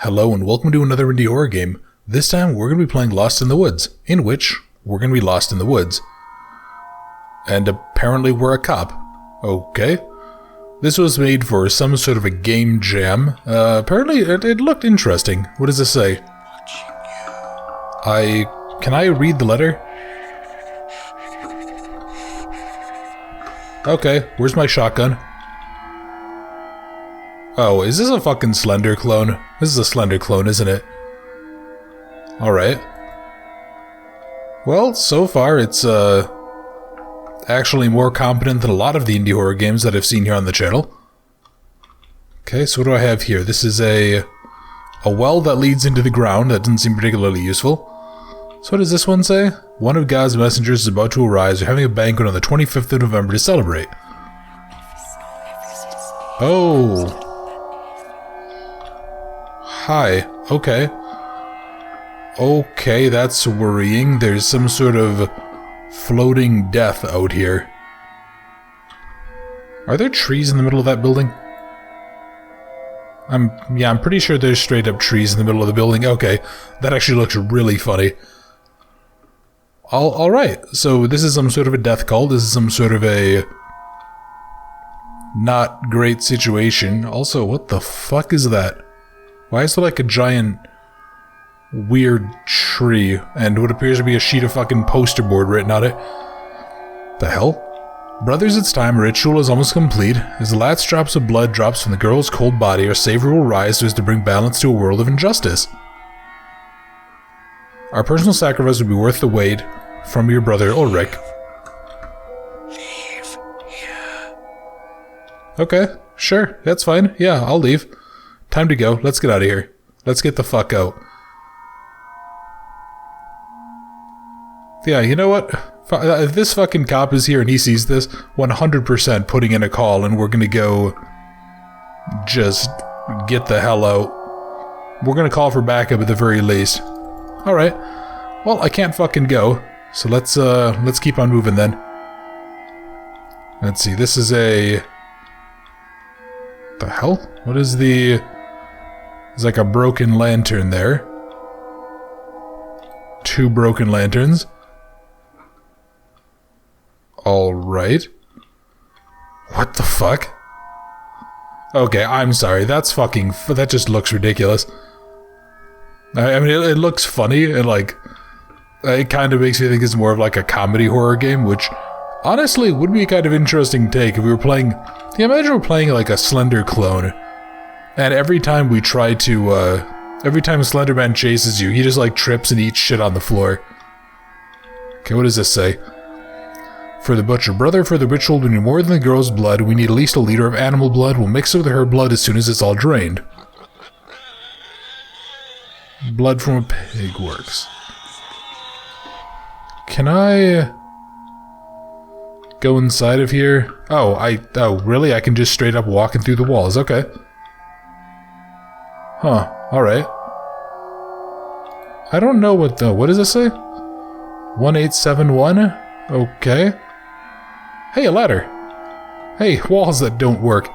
Hello and welcome to another indie horror game. This time we're going to be playing Lost in the Woods, in which we're going to be lost in the woods. And apparently we're a cop. Okay. This was made for some sort of a game jam. Apparently it looked interesting. What does this say? Can I read the letter? Okay, where's my shotgun? Oh, is this a fucking Slender clone? This is a Slender clone, isn't it? Alright. Well, so far it's, actually more competent than a lot of the indie horror games that I've seen here on the channel. Okay, so what do I have here? This is a well that leads into the ground. That doesn't seem particularly useful. So what does this one say? One of God's messengers is about to arise. They're having a banquet on the 25th of November to celebrate. Oh. Hi. Okay. Okay, that's worrying. There's some sort of floating death out here. Are there trees in the middle of that building? I'm pretty sure there's straight up trees in the middle of the building. Okay, that actually looks really funny. Alright, so this is some sort of a death cult. This is some sort of a not great situation. Also, what the fuck is that? Why is there like a giant weird tree and what appears to be a sheet of fucking poster board written on it? The hell? Brothers, it's time. Ritual is almost complete. As the last drops of blood drops from the girl's cold body, our savior will rise so as to bring balance to a world of injustice. Our personal sacrifice will be worth the wait. From your brother, Ulrich. Leave here. Okay, sure, that's fine. Yeah, I'll leave. Time to go. Let's get out of here. Let's get the fuck out. Yeah, you know what? If this fucking cop is here and he sees this, 100% putting in a call and we're gonna go just get the hell out. We're gonna call for backup at the very least. Alright. Well, I can't fucking go. So let's keep on moving then. Let's see, this is a... The hell? What is the... There's like a broken lantern there. Two broken lanterns. Alright. What the fuck? Okay, I'm sorry, that's fucking... That just looks ridiculous. I mean, it looks funny, and like... It kind of makes me think it's more of like a comedy horror game, which honestly would be a kind of interesting take if we were playing... Yeah, imagine we're playing like a Slender clone, and every time we try to, every time Slender Man chases you, he just like trips and eats shit on the floor. Okay, what does this say? For the butcher brother, for the ritual we need more than the girl's blood, we need at least a liter of animal blood. We'll mix it with her blood as soon as it's all drained. Blood from a pig works. Can I go inside of here? Oh, really? I can just straight up walking through the walls. Okay. Huh. Alright. I don't know what does this say? 1871? Okay. Hey, a ladder. Hey, walls that don't work.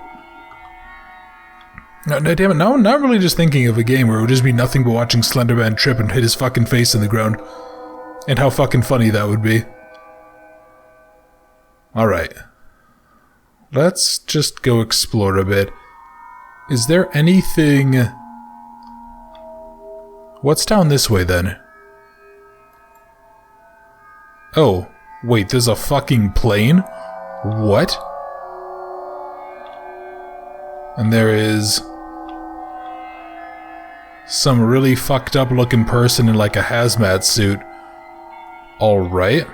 No, damn it. Now I'm really just thinking of a game where it would just be nothing but watching Slender Man trip and hit his fucking face in the ground. And how fucking funny that would be. Alright. Let's just go explore a bit. Is there anything... What's down this way then? Oh, wait, there's a fucking plane? What? And there is... some really fucked up looking person in like a hazmat suit. Alright.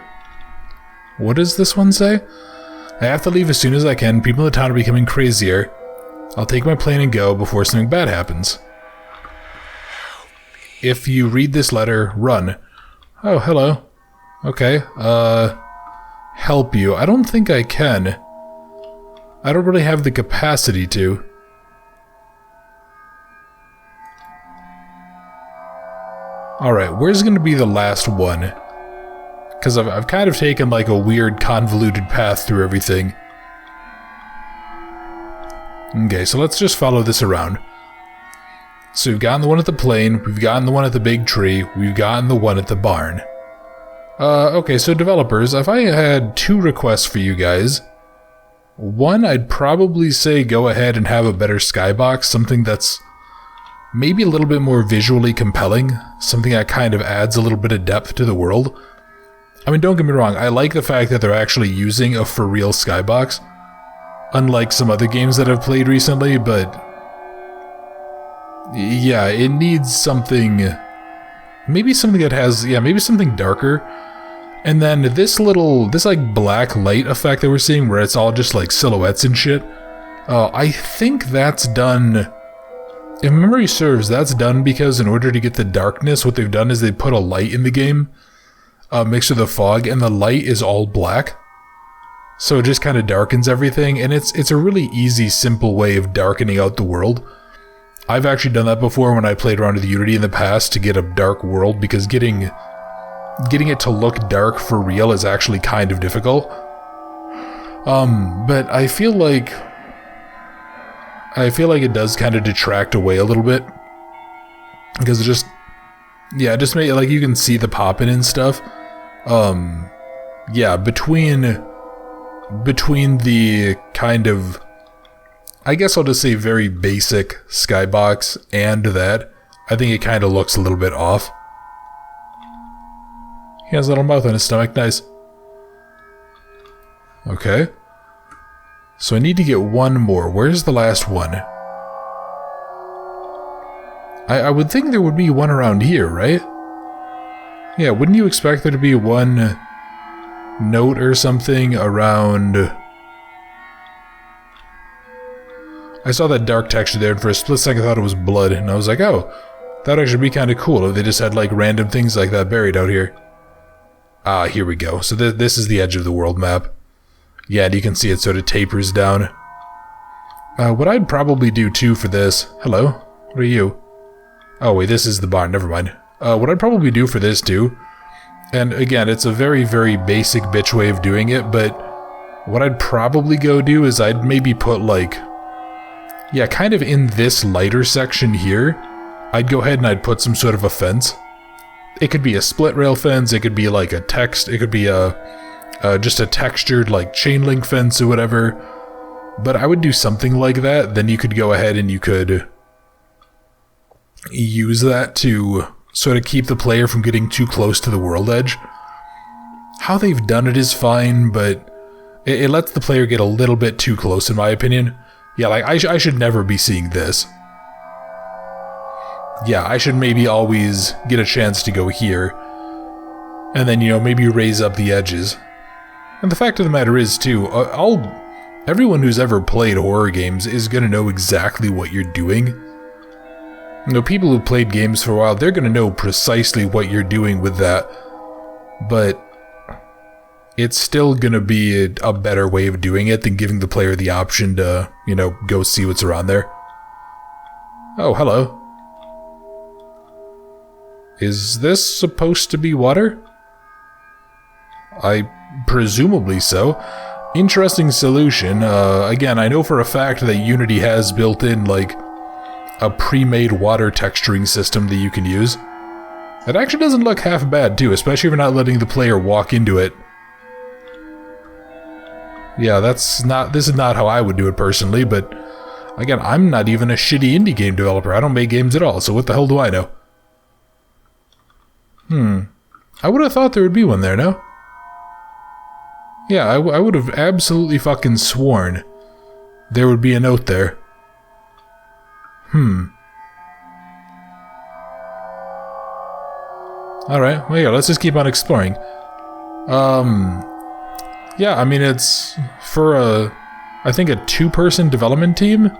What does this one say? I have to leave as soon as I can. People in the town are becoming crazier. I'll take my plane and go before something bad happens. If you read this letter, run. Oh, hello. Okay, help you. I don't think I can. I don't really have the capacity to. Alright, where's gonna be the last one? Because I've kind of taken like a weird convoluted path through everything. Okay, so let's just follow this around. So we've gotten the one at the plane, we've gotten the one at the big tree, we've gotten the one at the barn. Okay, so developers, if I had 2 requests for you guys, one, I'd probably say go ahead and have a better skybox, something that's maybe a little bit more visually compelling, something that kind of adds a little bit of depth to the world. I mean, don't get me wrong, I like the fact that they're actually using a for-real skybox, unlike some other games that I've played recently, but yeah, it needs something, maybe something that has, maybe something darker. And then this like black light effect that we're seeing where it's all just like silhouettes and shit, I think that's done, if memory serves, that's done because in order to get the darkness, what they've done is they put a light in the game, mixed with the fog, and the light is all black. So it just kind of darkens everything, and it's a really easy, simple way of darkening out the world. I've actually done that before when I played around with Unity in the past to get a dark world, because getting it to look dark for real is actually kind of difficult. But I feel like it does kind of detract away a little bit, because it just made, like, you can see the popping and stuff. Between the kind of, I guess I'll just say very basic skybox and that, I think it kind of looks a little bit off. He has a little mouth on his stomach, nice. Okay. So I need to get one more. Where's the last one? I would think there would be one around here, right? Yeah, wouldn't you expect there to be one note or something around... I saw that dark texture there, and for a split second I thought it was blood, and I was like, oh, that'd actually be kind of cool if they just had, like, random things like that buried out here. Ah, here we go. So this is the edge of the world map. Yeah, and you can see it sort of tapers down. What I'd probably do, too, for this... Hello? What are you? Oh, wait, this is the barn. Never mind. What I'd probably do for this, too... And, again, it's a very, very basic bitch way of doing it, but... What I'd probably go do is I'd maybe put, like... Yeah, kind of in this lighter section here, I'd go ahead and I'd put some sort of a fence. It could be a split rail fence, it could be like a text, it could be just a textured like chain link fence or whatever. But I would do something like that, then you could go ahead and you could use that to sort of keep the player from getting too close to the world edge. How they've done it is fine, but it lets the player get a little bit too close in my opinion. Yeah, like, I should never be seeing this. Yeah, I should maybe always get a chance to go here. And then, you know, maybe raise up the edges. And the fact of the matter is, too, everyone who's ever played horror games is going to know exactly what you're doing. You know, people who played games for a while, they're going to know precisely what you're doing with that. But... it's still gonna be a better way of doing it than giving the player the option to, you know, go see what's around there. Oh, hello. Is this supposed to be water? Presumably so. Interesting solution. Again, I know for a fact that Unity has built in, like, a pre-made water texturing system that you can use. It actually doesn't look half bad, too, especially if you're not letting the player walk into it. Yeah, this is not how I would do it personally, but again, I'm not even a shitty indie game developer. I don't make games at all, so what the hell do I know? I would have thought there would be one there, no? Yeah, I would have absolutely fucking sworn there would be a note there. Alright, well yeah, let's just keep on exploring. Yeah, I mean, it's for I think a 2-person development team?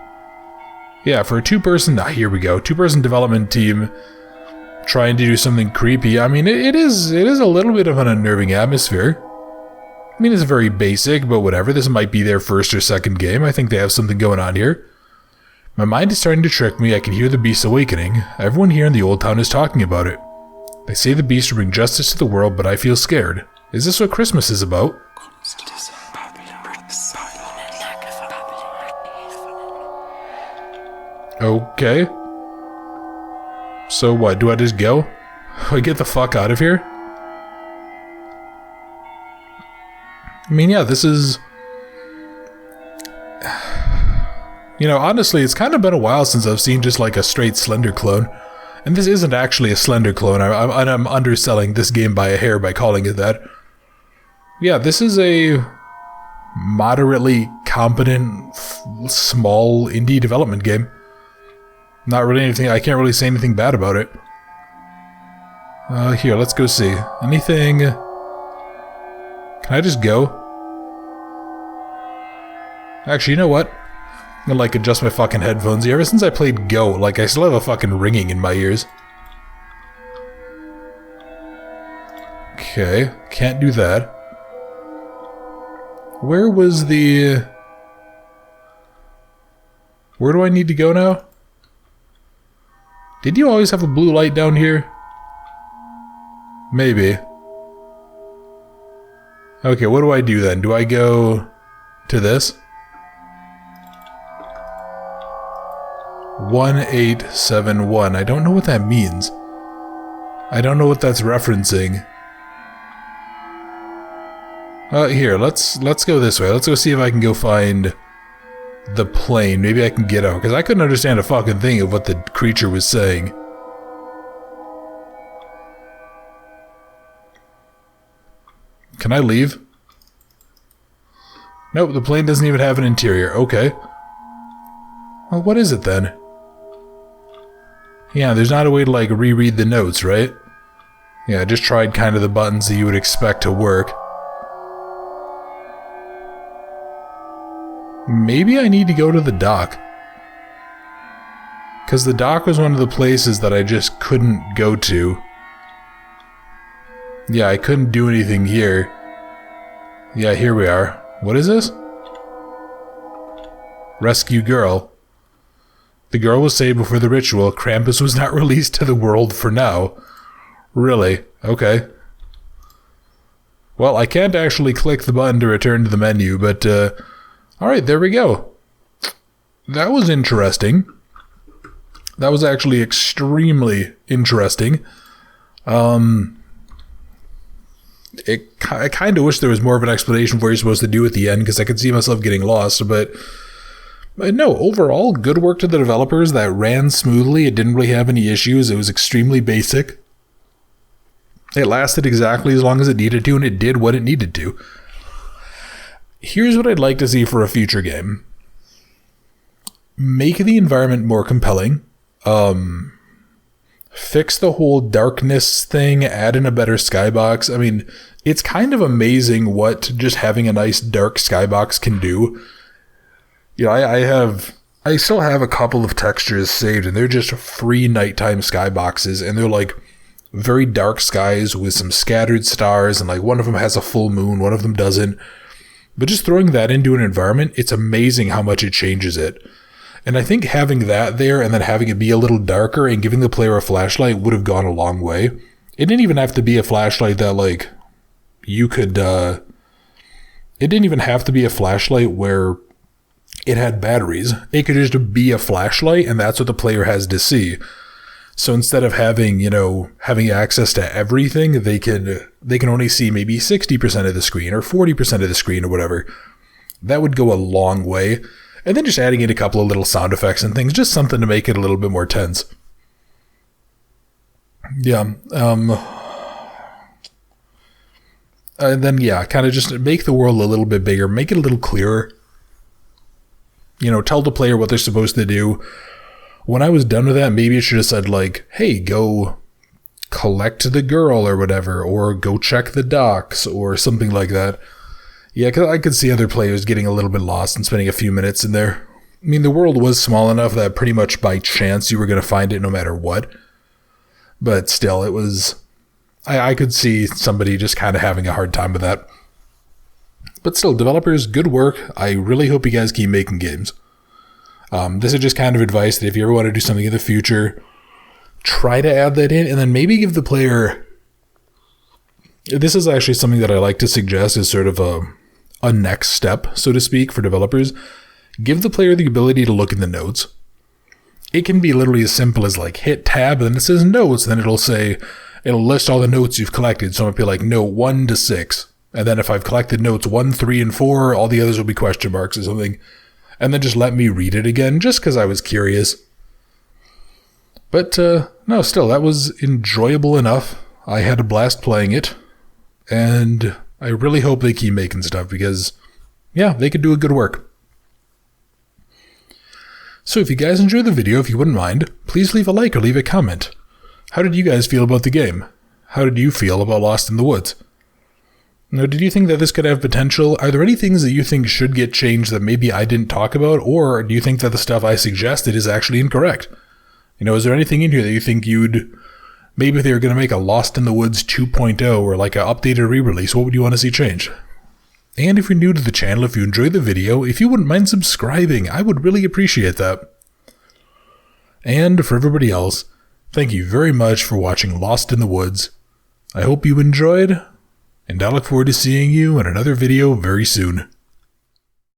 Yeah, for a 2-person, here we go, 2-person development team trying to do something creepy. I mean, it is a little bit of an unnerving atmosphere. I mean, it's very basic, but whatever, this might be their first or second game. I think they have something going on here. My mind is starting to trick me. I can hear the beast awakening. Everyone here in the old town is talking about it. They say the beast will bring justice to the world, but I feel scared. Is this what Christmas is about? Okay. So what, do I just go? I get the fuck out of here? I mean, yeah, this is... You know, honestly, it's kind of been a while since I've seen just like a straight Slender clone. And this isn't actually a Slender clone. I'm underselling this game by a hair by calling it that. Yeah, this is a moderately competent, small indie development game. Not really anything, I can't really say anything bad about it. Here, let's go see. Anything... Can I just go? Actually, you know what? I'm gonna, like, adjust my fucking headphones. Ever since I played Go, like, I still have a fucking ringing in my ears. Okay, can't do that. Where was the... Where do I need to go now? Did you always have a blue light down here? Maybe. Okay, what do I do then? Do I go to this? 1871. I don't know what that means. I don't know what that's referencing. Here, let's go this way. Let's go see if I can go find the plane. Maybe I can get out, because I couldn't understand a fucking thing of what the creature was saying. Can I leave? Nope, the plane doesn't even have an interior. Okay. Well, what is it then? Yeah, there's not a way to, like, reread the notes, right? Yeah, I just tried kind of the buttons that you would expect to work. Maybe I need to go to the dock. Because the dock was one of the places that I just couldn't go to. Yeah, I couldn't do anything here. Yeah, here we are. What is this? Rescue girl. The girl was saved before the ritual. Krampus was not released to the world for now. Really? Okay. Well, I can't actually click the button to return to the menu, but, alright, there we go. That was interesting. That was actually extremely interesting. I kind of wish there was more of an explanation for what you're supposed to do at the end, because I could see myself getting lost, but no, overall, good work to the developers. That ran smoothly. It didn't really have any issues. It was extremely basic. It lasted exactly as long as it needed to, and it did what it needed to. Here's what I'd like to see for a future game. Make the environment more compelling. Fix the whole darkness thing, add in a better skybox. I mean, it's kind of amazing what just having a nice dark skybox can do. You know, I still have a couple of textures saved, and they're just free nighttime skyboxes, and they're like very dark skies with some scattered stars, and like one of them has a full moon, one of them doesn't. But just throwing that into an environment, it's amazing how much it changes it. And I think having that there and then having it be a little darker and giving the player a flashlight would have gone a long way. It didn't even have to be a flashlight that, like, you could, it didn't even have to be a flashlight where it had batteries. It could just be a flashlight, and that's what the player has to see. So instead of having, you know, having access to everything, they can only see maybe 60% of the screen or 40% of the screen or whatever. That would go a long way. And then just adding in a couple of little sound effects and things, just something to make it a little bit more tense. Yeah. And then, yeah, kind of just make the world a little bit bigger, make it a little clearer. You know, tell the player what they're supposed to do. When I was done with that, maybe it should have said, like, hey, go collect the girl or whatever, or go check the docks or something like that. Yeah, because I could see other players getting a little bit lost and spending a few minutes in there. I mean, the world was small enough that pretty much by chance you were going to find it no matter what. But still, it was... I could see somebody just kind of having a hard time with that. But still, developers, good work. I really hope you guys keep making games. This is just kind of advice that if you ever want to do something in the future, try to add that in, and then maybe give the player... This is actually something that I like to suggest as sort of a next step, so to speak, for developers. Give the player the ability to look in the notes. it can be literally as simple as like hit tab and then it says notes, then it'll list all the notes you've collected. So it might be like note 1 to 6. And then if I've collected notes 1, 3, and 4, all the others will be question marks or something. And then just let me read it again just because I was curious. But no, still, that was enjoyable enough. I had a blast playing it. And I really hope they keep making stuff because, yeah, they could do a good work. So if you guys enjoyed the video, if you wouldn't mind, please leave a like or leave a comment. How did you guys feel about the game? How did you feel about Lost in the Woods? Now, did you think that this could have potential? Are there any things that you think should get changed that maybe I didn't talk about? Or do you think that the stuff I suggested is actually incorrect? Is there anything in here that you think maybe if they were going to make a Lost in the Woods 2.0 or like an updated re-release, what would you want to see change? And if you're new to the channel, if you enjoyed the video, if you wouldn't mind subscribing, I would really appreciate that. And for everybody else, thank you very much for watching Lost in the Woods. I hope you enjoyed, and I look forward to seeing you in another video very soon.